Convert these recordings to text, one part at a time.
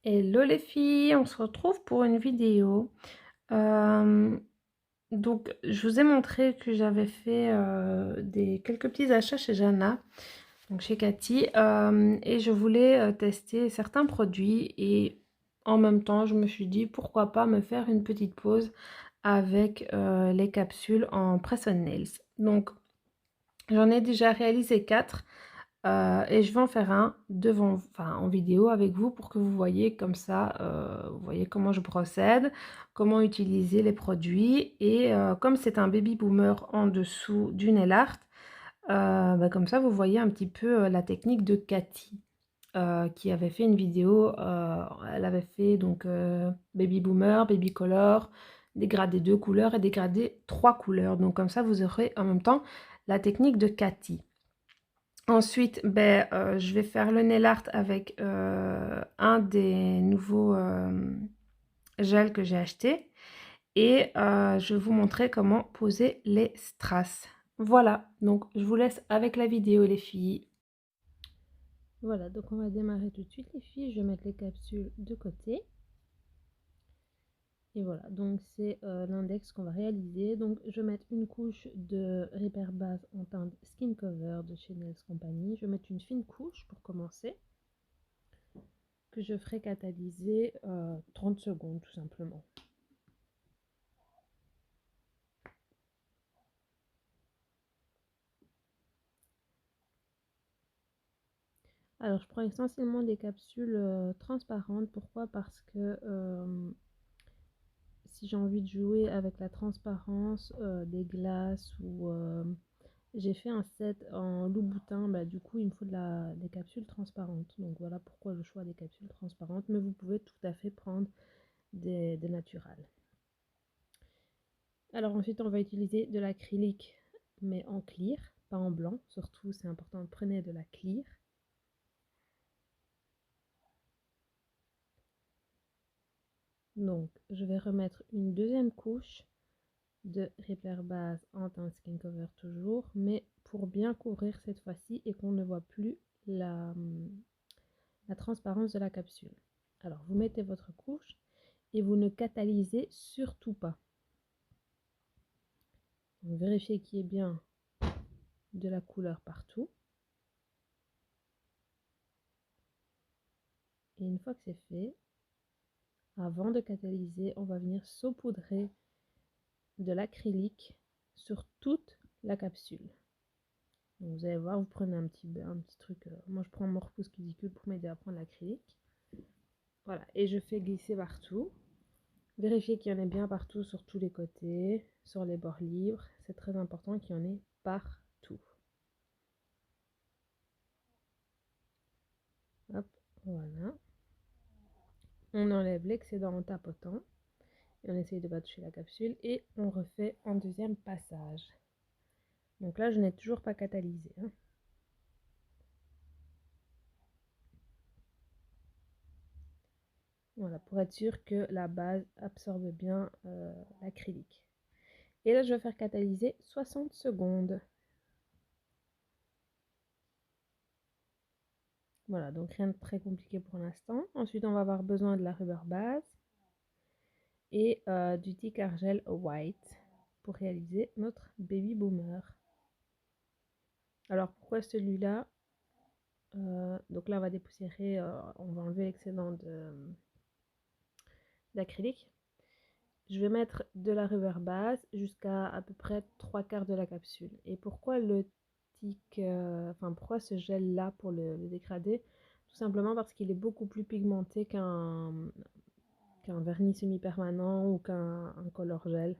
Hello les filles, on se retrouve pour une vidéo. Euh, donc, je vous ai montré que j'avais fait quelques petits achats chez Jana, donc chez Cathy, et je voulais tester certains produits et en même temps, je me suis dit pourquoi pas me faire une petite pause avec les capsules en press on nails. Donc, j'en ai déjà réalisé 4. Et je vais en faire un en vidéo avec vous pour que vous voyez comme ça, vous voyez comment je procède, comment utiliser les produits. Et comme c'est un baby boomer en dessous du nail art, comme ça vous voyez un petit peu la technique de Cathy qui avait fait une vidéo. Elle avait fait donc baby boomer, baby color, dégradé 2 couleurs et dégradé 3 couleurs. Donc comme ça vous aurez en même temps la technique de Cathy. Ensuite, je vais faire le nail art avec un des nouveaux gels que j'ai acheté. Et je vais vous montrer comment poser les strass. Voilà, donc je vous laisse avec la vidéo les filles. Voilà, donc on va démarrer tout de suite les filles. Je vais mettre les capsules de côté. Et voilà, donc c'est l'index qu'on va réaliser. Donc je vais mettre une couche de Repair Base en teinte Skin Cover de chez Nails Company. Je vais mettre une fine couche pour commencer, que je ferai catalyser 30 secondes tout simplement. Alors je prends essentiellement des capsules transparentes. Pourquoi? Parce que si j'ai envie de jouer avec la transparence des glaces ou j'ai fait un set en loup-boutin, du coup il me faut des capsules transparentes. Donc voilà pourquoi je choisis des capsules transparentes, mais vous pouvez tout à fait prendre des naturales. Alors ensuite on va utiliser de l'acrylique mais en clear, pas en blanc. Surtout c'est important, prenez de la clear. Donc je vais remettre une deuxième couche de Repair Base en teinte Skin Cover toujours, mais pour bien couvrir cette fois-ci et qu'on ne voit plus la transparence de la capsule. Alors vous mettez votre couche et vous ne catalysez surtout pas. Donc, vérifiez qu'il y ait bien de la couleur partout. Et une fois que c'est fait, avant de catalyser, on va venir saupoudrer de l'acrylique sur toute la capsule. Donc, vous allez voir, vous prenez un petit truc. Moi, je prends mon repousse cuticule pour m'aider à prendre l'acrylique. Voilà, et je fais glisser partout. Vérifiez qu'il y en ait bien partout, sur tous les côtés, sur les bords libres. C'est très important qu'il y en ait partout. Hop, voilà. On enlève l'excédent en tapotant. Et on essaye de ne pas toucher la capsule. Et on refait un deuxième passage. Donc là, je n'ai toujours pas catalysé. Voilà, pour être sûr que la base absorbe bien l'acrylique. Et là, je vais faire catalyser 60 secondes. Voilà, donc rien de très compliqué pour l'instant. Ensuite, on va avoir besoin de la rubber base et du Thick Argel White pour réaliser notre baby boomer. Alors, pourquoi celui-là? Donc là, on va dépoussiérer, on va enlever l'excédent d'acrylique. Je vais mettre de la rubber base jusqu'à à peu près 3/4 de la capsule. Et pourquoi le pourquoi ce gel là pour le dégrader? Tout simplement parce qu'il est beaucoup plus pigmenté qu'un vernis semi-permanent ou qu'un color gel.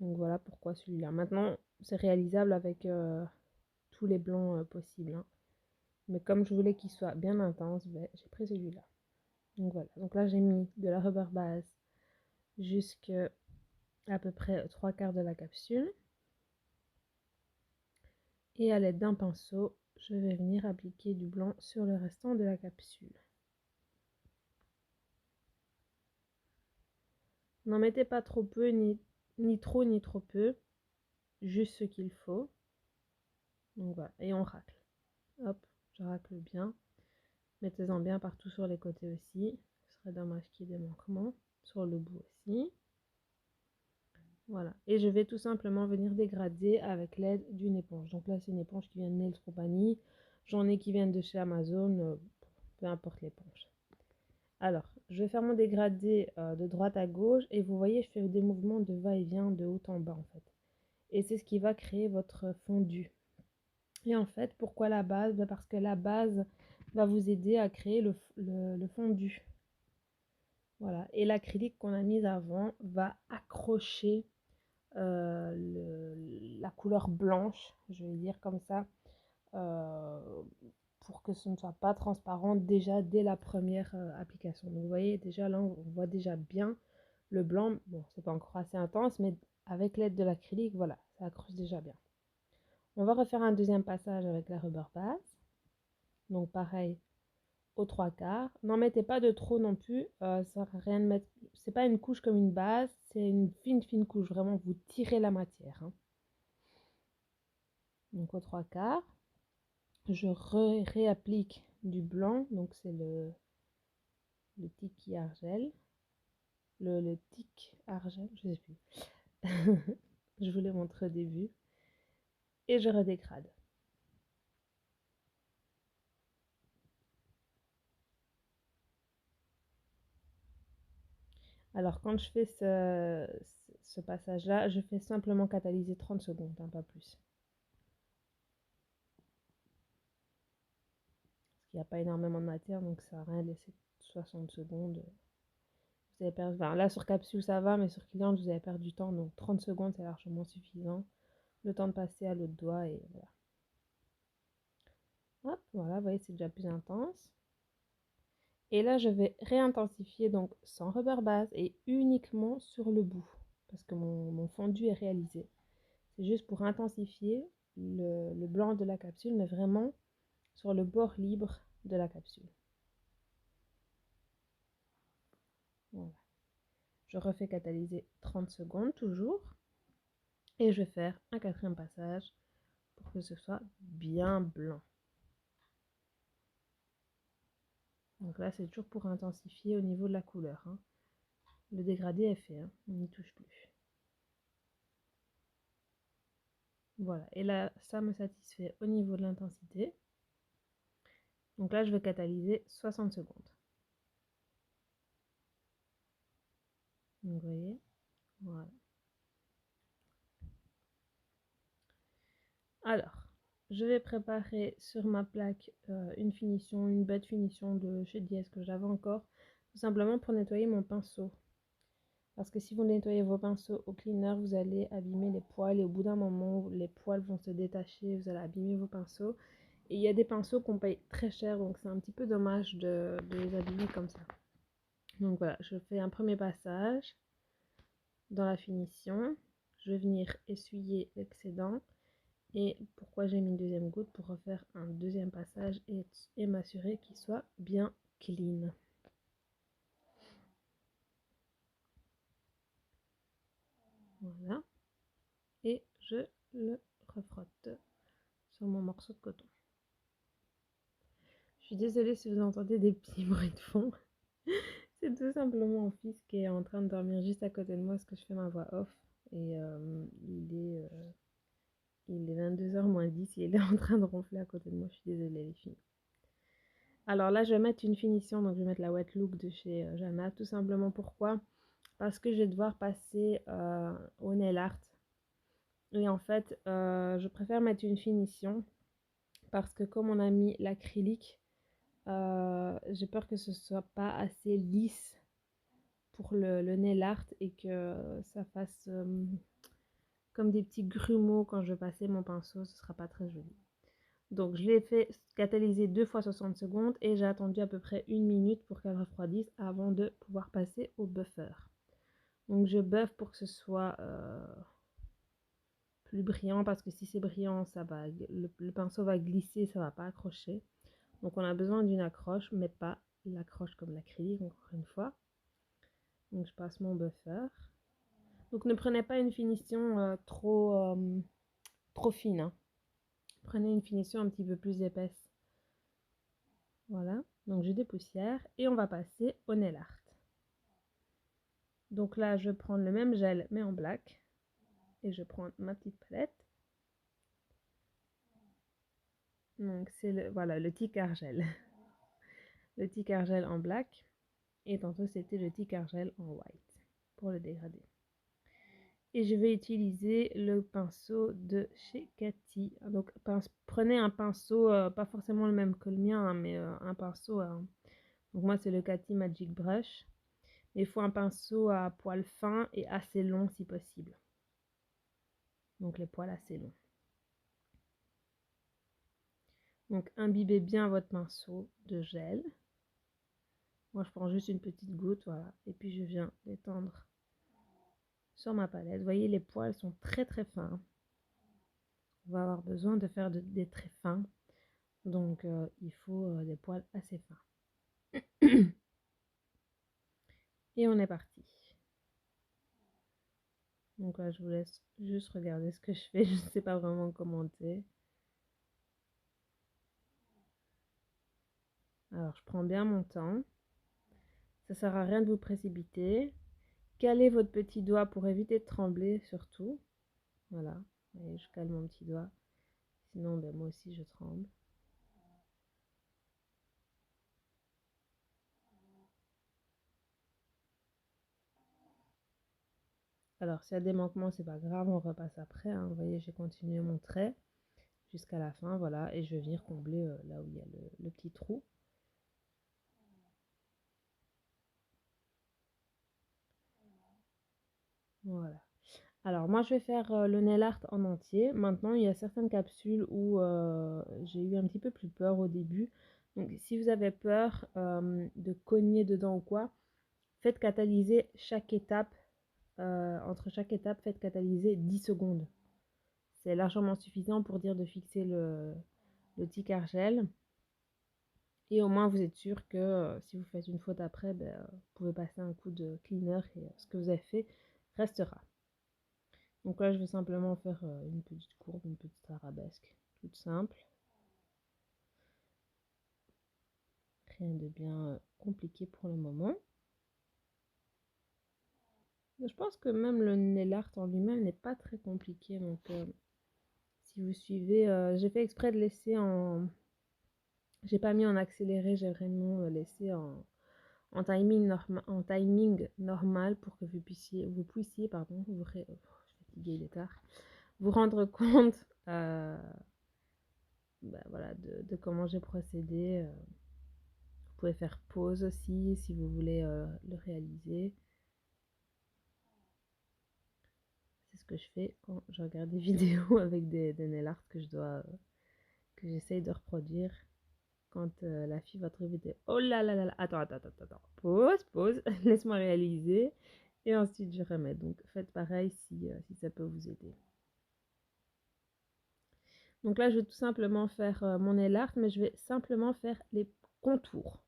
Donc voilà pourquoi celui-là. Maintenant, c'est réalisable avec tous les blancs possibles. Mais comme je voulais qu'il soit bien intense, j'ai pris celui-là. Donc voilà. Donc là, j'ai mis de la rubber base jusqu'à à peu près 3/4 de la capsule. Et à l'aide d'un pinceau, je vais venir appliquer du blanc sur le restant de la capsule. N'en mettez pas trop peu, ni trop ni trop peu. Juste ce qu'il faut. Donc voilà, et on racle. Hop, je racle bien. Mettez-en bien partout sur les côtés aussi. Ce serait dommage qu'il y ait des manquements. Sur le bout aussi. Voilà. Et je vais tout simplement venir dégrader avec l'aide d'une éponge. Donc là, c'est une éponge qui vient de Nails Company. J'en ai qui viennent de chez Amazon. Peu importe l'éponge. Alors, je vais faire mon dégradé de droite à gauche. Et vous voyez, je fais des mouvements de va-et-vient de haut en bas en fait. Et c'est ce qui va créer votre fondu. Et en fait, pourquoi la base? Parce que la base va vous aider à créer le fondu. Voilà. Et l'acrylique qu'on a mis avant va accrocher la couleur blanche, je vais dire comme ça, euh, pour que ce ne soit pas transparent déjà dès la première application. Donc vous voyez déjà là, on voit déjà bien le blanc. Bon, c'est pas encore assez intense, mais avec l'aide de l'acrylique, voilà, ça accroche déjà bien. On va refaire un deuxième passage avec la rubber base. Donc pareil, aux trois quarts. N'en mettez pas de trop non plus. Ça sert à rien de mettre. C'est pas une couche comme une base, c'est une fine couche. Vraiment, vous tirez la matière. Hein. Donc aux trois quarts. Je réapplique du blanc. Donc c'est le tiki argel. Le tic argel, je sais plus. Je vous l'ai montré au début. Et je redégrade. Alors, quand je fais ce passage-là, je fais simplement catalyser 30 secondes, hein, pas plus. Parce qu'il n'y a pas énormément de matière, donc ça sert à rien de laisser 60 secondes. Vous avez perdu, enfin, là, sur capsule, ça va, mais sur client, vous avez perdu du temps. Donc, 30 secondes, c'est largement suffisant. Le temps de passer à l'autre doigt et voilà. Hop, voilà, vous voyez, c'est déjà plus intense. Et là, je vais réintensifier, donc sans rubber base et uniquement sur le bout. Parce que mon fondu est réalisé. C'est juste pour intensifier le blanc de la capsule, mais vraiment sur le bord libre de la capsule. Voilà. Je refais catalyser 30 secondes toujours. Et je vais faire un quatrième passage pour que ce soit bien blanc. Donc là, c'est toujours pour intensifier au niveau de la couleur. Hein. Le dégradé est fait, hein. On n'y touche plus. Voilà, et là, ça me satisfait au niveau de l'intensité. Donc là, je vais catalyser 60 secondes. Donc, vous voyez, voilà. Alors, je vais préparer sur ma plaque une finition, une bête finition de chez Diez que j'avais encore, tout simplement pour nettoyer mon pinceau. Parce que si vous nettoyez vos pinceaux au cleaner, vous allez abîmer les poils et au bout d'un moment, les poils vont se détacher, vous allez abîmer vos pinceaux. Et il y a des pinceaux qu'on paye très cher, donc c'est un petit peu dommage de les abîmer comme ça. Donc voilà, je fais un premier passage dans la finition. Je vais venir essuyer l'excédent. Et pourquoi j'ai mis une deuxième goutte? Pour refaire un deuxième passage et m'assurer qu'il soit bien clean. Voilà. Et je le refrotte sur mon morceau de coton. Je suis désolée si vous entendez des petits bruits de fond. C'est tout simplement mon fils qui est en train de dormir juste à côté de moi parce que je fais ma voix off. Et il est 22h moins 10 et il est en train de ronfler à côté de moi. Je suis désolée les filles. Alors là, je vais mettre une finition. Donc je vais mettre la Wet Look de chez Jana. Tout simplement pourquoi? Parce que je vais devoir passer au nail art. Et en fait, je préfère mettre une finition parce que comme on a mis l'acrylique, j'ai peur que ce soit pas assez lisse pour le nail art et que ça fasse comme des petits grumeaux quand je passais mon pinceau, ce sera pas très joli. Donc je l'ai fait catalyser 2 fois 60 secondes et j'ai attendu à peu près 1 minute pour qu'elle refroidisse avant de pouvoir passer au buffer. Donc je buffe pour que ce soit plus brillant parce que si c'est brillant, ça va, le pinceau va glisser, ça va pas accrocher. Donc on a besoin d'une accroche, mais pas l'accroche comme l'acrylique, encore une fois. Donc je passe mon buffer. Donc ne prenez pas une finition trop fine. Hein. Prenez une finition un petit peu plus épaisse. Voilà. Donc je dépoussière et on va passer au nail art. Donc là, je vais prendre le même gel mais en black. Et je prends ma petite palette. Donc c'est le, voilà, le Thick Argel. Le Thick Argel en black. Et tantôt c'était le Thick Argel en white pour le dégradé. Et je vais utiliser le pinceau de chez Cathy. Donc prenez un pinceau, pas forcément le même que le mien, hein, mais un pinceau. Donc moi c'est le Cathy Magic Brush. Il faut un pinceau à poils fins et assez long si possible. Donc les poils assez longs. Donc imbibez bien votre pinceau de gel. Moi je prends juste une petite goutte, voilà. Et puis je viens l'étendre sur ma palette. Vous voyez les poils sont très très fins. On va avoir besoin de faire des traits fins. Donc il faut des poils assez fins. Et on est parti. Donc là je vous laisse juste regarder ce que je fais. Je ne sais pas vraiment commenter. Alors je prends bien mon temps. Ça sert à rien de vous précipiter. Calez votre petit doigt pour éviter de trembler surtout. Voilà. Et je cale mon petit doigt. Sinon ben, moi aussi je tremble. Alors, s'il y a des manquements, c'est pas grave, on repasse après. Hein. Vous voyez, j'ai continué mon trait jusqu'à la fin, voilà, et je vais venir combler là où il y a le petit trou. Voilà. Alors, moi, je vais faire le nail art en entier. Maintenant, il y a certaines capsules où j'ai eu un petit peu plus peur au début. Donc, si vous avez peur de cogner dedans ou quoi, faites catalyser chaque étape. Entre chaque étape, faites catalyser 10 secondes. C'est largement suffisant pour dire de fixer le Thick Argel. Et au moins, vous êtes sûr que si vous faites une faute après, ben, vous pouvez passer un coup de cleaner et ce que vous avez fait restera. Donc là, je vais simplement faire une petite courbe, une petite arabesque, toute simple. Rien de bien compliqué pour le moment. Je pense que même le nail art en lui-même n'est pas très compliqué. Donc, si vous suivez, j'ai fait exprès de laisser en... J'ai pas mis en accéléré, j'ai vraiment laissé en timing normal pour que vous puissiez pardon, je suis fatiguée, il est tard, vous rendre compte voilà, de comment j'ai procédé. Vous pouvez faire pause aussi si vous voulez le réaliser. C'est ce que je fais quand je regarde des vidéos avec des nail art que j'essaye de reproduire. Quand la fille va trouver des... Oh là là là là, attends. Pause, laisse-moi réaliser. Et ensuite, je remets. Donc, faites pareil si ça peut vous aider. Donc là, je vais tout simplement faire mon nail art, mais je vais simplement faire les contours.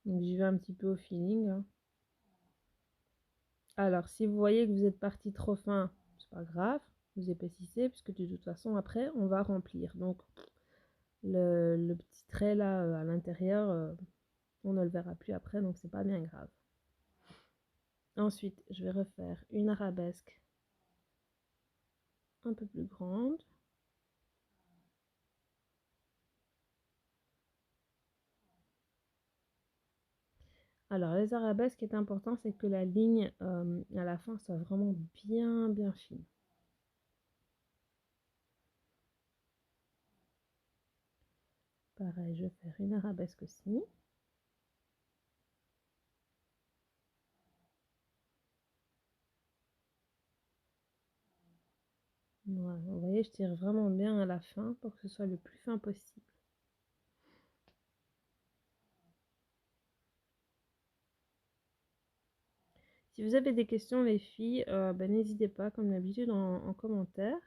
Donc, j'y vais un petit peu au feeling. Hein. Alors, si vous voyez que vous êtes parti trop fin, c'est pas grave. Vous épaississez, puisque de toute façon, après, on va remplir. Donc, le petit trait là à l'intérieur, on ne le verra plus après, donc c'est pas bien grave. Ensuite, je vais refaire une arabesque un peu plus grande. Alors, les arabesques, ce qui est important, c'est que la ligne à la fin soit vraiment bien fine. Pareil, je vais faire une arabesque aussi. Voilà, vous voyez, je tire vraiment bien à la fin pour que ce soit le plus fin possible. Si vous avez des questions, les filles, n'hésitez pas, comme d'habitude, en commentaire.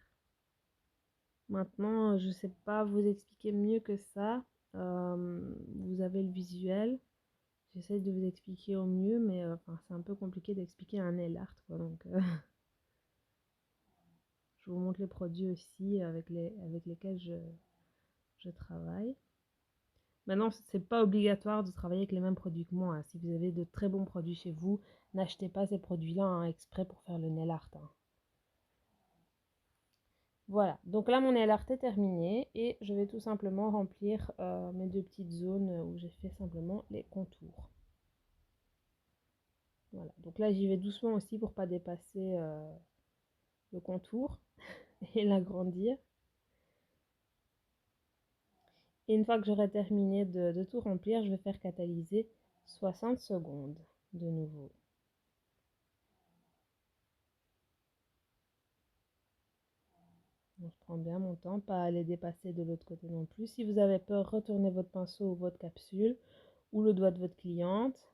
Maintenant, je ne sais pas vous expliquer mieux que ça. Vous avez le visuel. J'essaie de vous expliquer au mieux, mais c'est un peu compliqué d'expliquer un nail art, quoi. Donc, je je vous montre les produits aussi avec lesquels je travaille. Maintenant, ce n'est pas obligatoire de travailler avec les mêmes produits que moi, hein. Si vous avez de très bons produits chez vous, n'achetez pas ces produits-là, hein, exprès pour faire le nail art, hein. Voilà, donc là mon nail art est terminé et je vais tout simplement remplir mes 2 petites zones où j'ai fait simplement les contours. Voilà, donc là j'y vais doucement aussi pour pas dépasser le contour et l'agrandir. Et une fois que j'aurai terminé de tout remplir, je vais faire catalyser 60 secondes de nouveau. Donc, je prends bien mon temps, pas aller dépasser de l'autre côté non plus. Si vous avez peur, retournez votre pinceau ou votre capsule ou le doigt de votre cliente.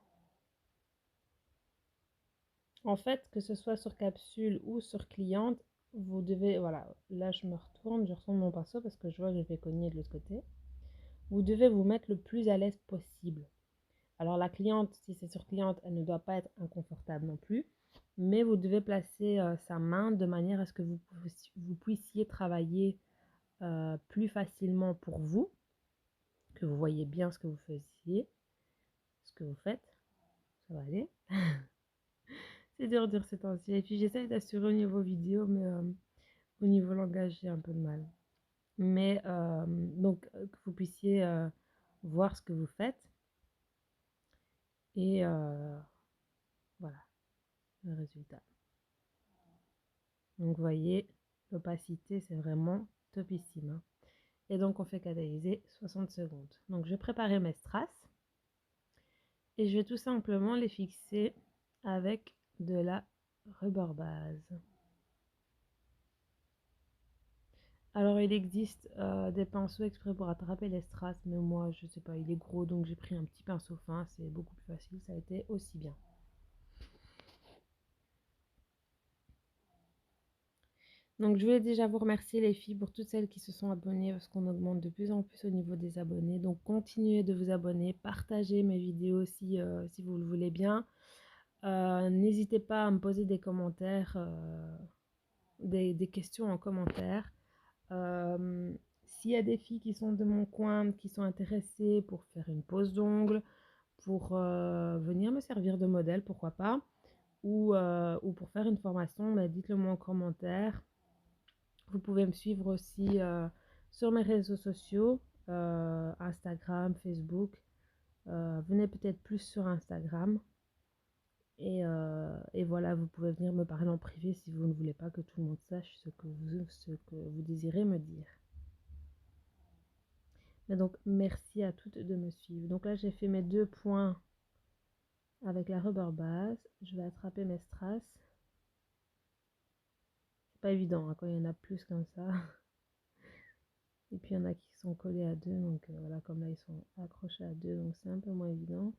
En fait, que ce soit sur capsule ou sur cliente, vous devez, voilà, là je retourne mon pinceau parce que je vois que je vais cogner de l'autre côté. Vous devez vous mettre le plus à l'aise possible. Alors la cliente, si c'est sur cliente, elle ne doit pas être inconfortable non plus, mais vous devez placer sa main de manière à ce que vous puissiez travailler plus facilement pour vous, que vous voyez bien ce que vous faisiez, ce que vous faites. Ça va aller. C'est dur de dire ces temps-ci. Et puis j'essaie d'assurer au niveau vidéo, mais au niveau langage, j'ai un peu de mal. Mais donc que vous puissiez voir ce que vous faites. Et voilà le résultat. Donc vous voyez, l'opacité, c'est vraiment topissime, hein. Et donc on fait catalyser 60 secondes. Donc je vais préparer mes strass. Et je vais tout simplement les fixer avec de la rubber base. Alors il existe des pinceaux exprès pour attraper les strass, mais moi je sais pas, il est gros donc j'ai pris un petit pinceau fin, c'est beaucoup plus facile, ça a été aussi bien. Donc je voulais déjà vous remercier les filles pour toutes celles qui se sont abonnées parce qu'on augmente de plus en plus au niveau des abonnés. Donc continuez de vous abonner, partagez mes vidéos si vous le voulez bien. N'hésitez pas à me poser des commentaires, des questions en commentaire. S'il y a des filles qui sont de mon coin, qui sont intéressées pour faire une pose d'ongles, pour venir me servir de modèle, pourquoi pas, ou pour faire une formation, mais dites-le moi en commentaire. Vous pouvez me suivre aussi sur mes réseaux sociaux, Instagram, Facebook. Venez peut-être plus sur Instagram. Et voilà, vous pouvez venir me parler en privé si vous ne voulez pas que tout le monde sache ce que vous désirez me dire. Mais donc, merci à toutes de me suivre. Donc là, j'ai fait mes 2 points avec la rubber base. Je vais attraper mes strass. C'est pas évident hein, quand il y en a plus comme ça. Et puis il y en a qui sont collés à 2. Donc voilà, comme là, ils sont accrochés à 2. Donc c'est un peu moins évident.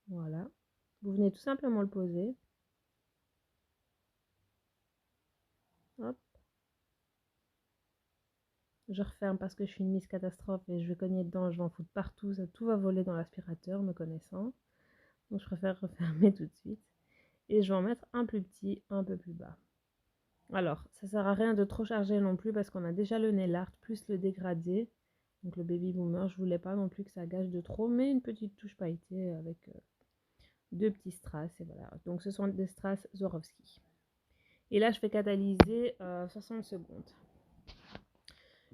Voilà. Vous venez tout simplement le poser. Hop. Je referme parce que je suis une Miss Catastrophe et je vais cogner dedans, je vais en foutre partout, ça tout va voler dans l'aspirateur, me connaissant. Donc je préfère refermer tout de suite. Et je vais en mettre un plus petit, un peu plus bas. Alors, ça sert à rien de trop charger non plus parce qu'on a déjà le nail art plus le dégradé. Donc le baby boomer, je voulais pas non plus que ça gâche de trop, mais une petite touche pailletée avec 2 petits strass. Et voilà, donc ce sont des strass Swarovski. Et là, je fais catalyser 60 secondes.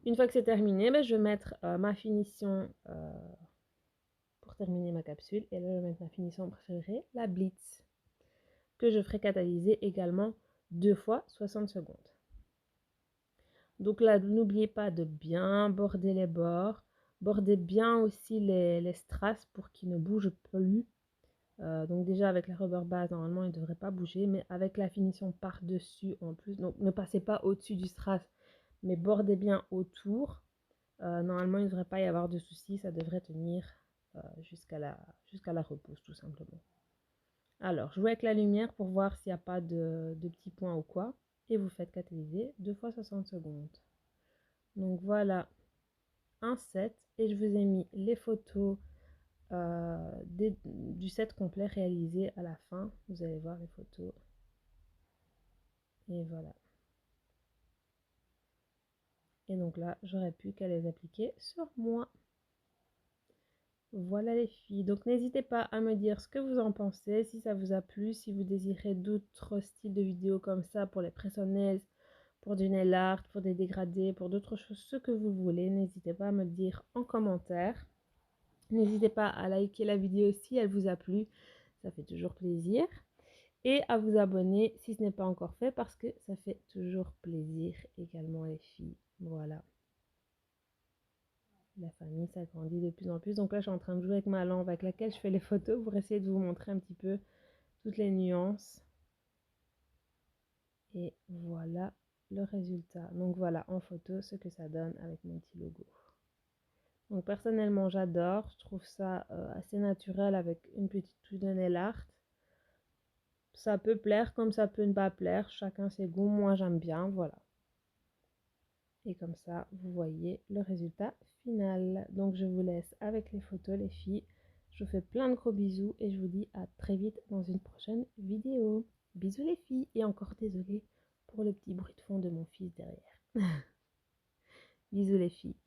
Une fois que c'est terminé, ben, je vais mettre ma finition pour terminer ma capsule. Et là, je vais mettre ma finition préférée, la Blitz, que je ferai catalyser également 2 fois 60 secondes. Donc là, n'oubliez pas de bien border les bords. Bordez bien aussi les strass pour qu'ils ne bougent plus. Donc déjà avec la rubber base, normalement, ils ne devraient pas bouger. Mais avec la finition par-dessus en plus, donc ne passez pas au-dessus du strass, mais bordez bien autour. Normalement, il ne devrait pas y avoir de soucis. Ça devrait tenir jusqu'à la repousse, tout simplement. Alors, jouez avec la lumière pour voir s'il n'y a pas de petits points ou quoi. Et vous faites catalyser 2 fois 60 secondes. Donc voilà un set. Et je vous ai mis les photos du set complet réalisé à la fin. Vous allez voir les photos. Et voilà. Et donc là, j'aurais plus qu'à les appliquer sur moi. Voilà les filles. Donc n'hésitez pas à me dire ce que vous en pensez, si ça vous a plu, si vous désirez d'autres styles de vidéos comme ça pour les press-on-nails, pour du nail art, pour des dégradés, pour d'autres choses, ce que vous voulez. N'hésitez pas à me le dire en commentaire. N'hésitez pas à liker la vidéo si elle vous a plu, ça fait toujours plaisir. Et à vous abonner si ce n'est pas encore fait parce que ça fait toujours plaisir également les filles. Voilà. La famille s'agrandit de plus en plus. Donc là, je suis en train de jouer avec ma lampe avec laquelle je fais les photos pour essayer de vous montrer un petit peu toutes les nuances. Et voilà le résultat. Donc voilà en photo ce que ça donne avec mon petit logo. Donc personnellement, j'adore. Je trouve ça assez naturel avec une petite touche de nail art. Ça peut plaire comme ça peut ne pas plaire. Chacun ses goûts. Moi, j'aime bien. Voilà. Et comme ça, vous voyez le résultat final. Donc je vous laisse avec les photos les filles. Je vous fais plein de gros bisous et je vous dis à très vite dans une prochaine vidéo. Bisous les filles et encore désolée pour le petit bruit de fond de mon fils derrière. Bisous les filles.